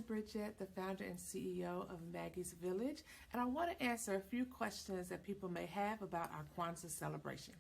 Bridgett, the founder and CEO of Maggie's Village, and I want to answer a few questions that people may have about our Kwanzaa celebration.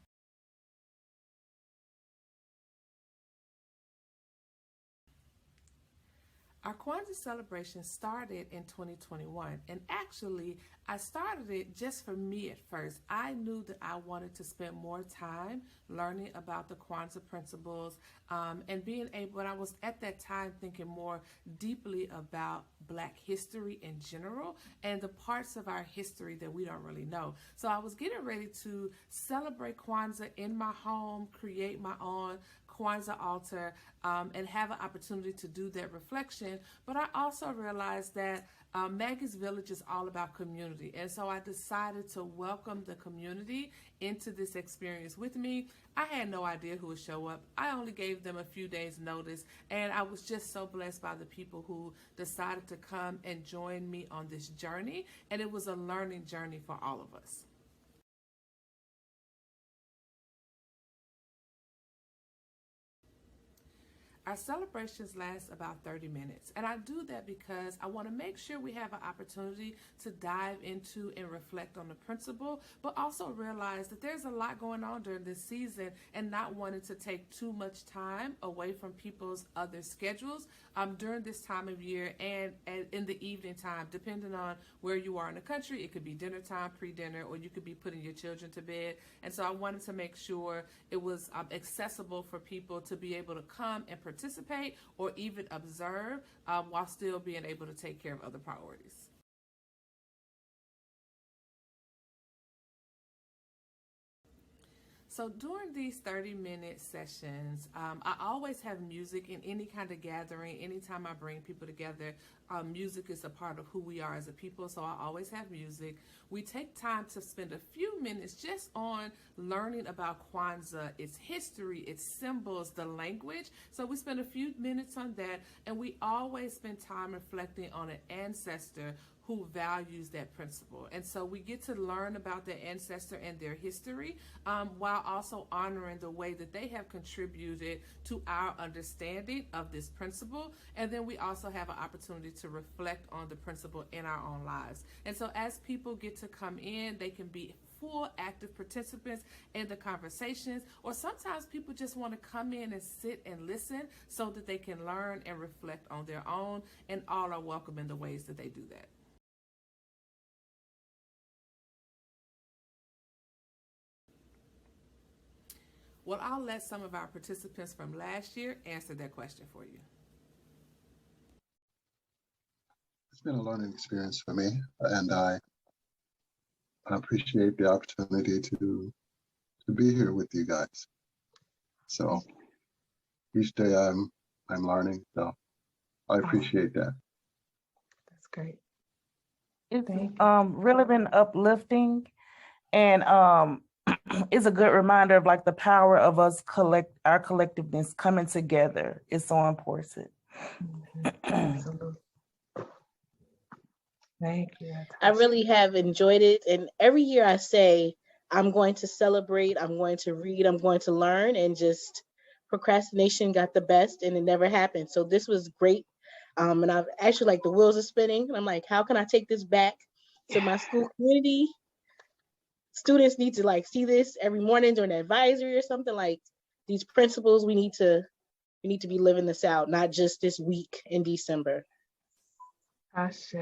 Our Kwanzaa celebration started in 2021, and actually, I started it just for me at first. I knew that I wanted to spend more time learning about the Kwanzaa principles and being able, and I was at that time thinking more deeply about Black history in general and the parts of our history that we don't really know. So I was getting ready to celebrate Kwanzaa in my home, create my own Kwanzaa altar, and have an opportunity to do that reflection. But I also realized that Maggie's Village is all about community. And so I decided to welcome the community into this experience with me. I had no idea who would show up. I only gave them a few days notice, and I was just so blessed by the people who decided to come and join me on this journey. And it was a learning journey for all of us. Our celebrations last about 30 minutes, and I do that because I want to make sure we have an opportunity to dive into and reflect on the principle, but also realize that there's a lot going on during this season and not wanting to take too much time away from people's other schedules during this time of year and in the evening time, depending on where you are in the country. It could be dinner time, pre-dinner, or you could be putting your children to bed. And so I wanted to make sure it was accessible for people to be able to come and participate or even observe while still being able to take care of other priorities. So during these 30-minute sessions, I always have music in any kind of gathering. Anytime I bring people together, music is a part of who we are as a people, so I always have music. We take time to spend a few minutes just on learning about Kwanzaa, its history, its symbols, the language. So we spend a few minutes on that, and we always spend time reflecting on an ancestor who values that principle. And so we get to learn about their ancestor and their history while also honoring the way that they have contributed to our understanding of this principle. And then we also have an opportunity to reflect on the principle in our own lives. And so as people get to come in, they can be full active participants in the conversations, or sometimes people just want to come in and sit and listen so that they can learn and reflect on their own, and all are welcome in the ways that they do that. Well, I'll let some of our participants from last year answer that question for you. It's been a learning experience for me, and I appreciate the opportunity to be here with you guys. So each day I'm learning, so I appreciate that. That's great. It's really been uplifting, and it's a good reminder of like the power of us our collectiveness coming together is so important. Absolutely. Thank you. I really have enjoyed it. And every year I say, I'm going to celebrate, I'm going to read, I'm going to learn, and just procrastination got the best and it never happened. So this was great. And I've actually, like, the wheels are spinning. And I'm like, how can I take this back to my school community? Students need to like see this every morning during the advisory or something. Like, these principles, we need to be living this out, not just this week in December. Ashe.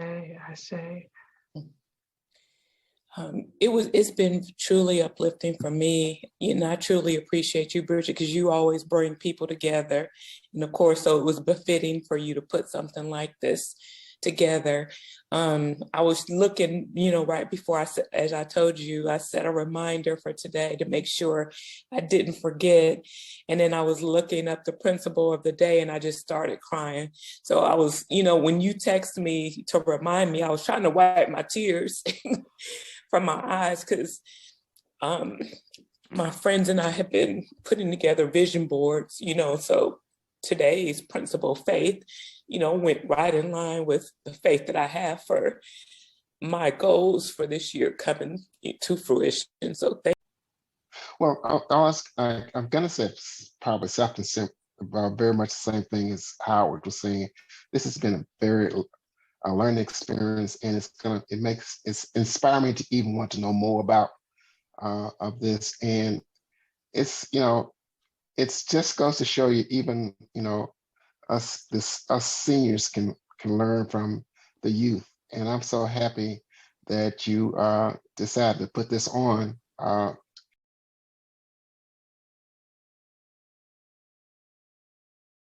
It's been truly uplifting for me. I truly appreciate you, Bridgett, because you always bring people together. And of course, so it was befitting for you to put something like this together. I was looking, right before as I told you, I set a reminder for today to make sure I didn't forget. And then I was looking up the principle of the day and I just started crying. So I was, when you text me to remind me, I was trying to wipe my tears from my eyes, because my friends and I have been putting together vision boards, so today's principle, faith, went right in line with the faith that I have for my goals for this year coming to fruition. So thank you. Well, I'm going to say probably something very much the same thing as Howard was saying. This has been a very learning experience, and it's inspiring me to even want to know more about of this. And it's, it's just goes to show you, even, us seniors can learn from the youth. And I'm so happy that you decided to put this on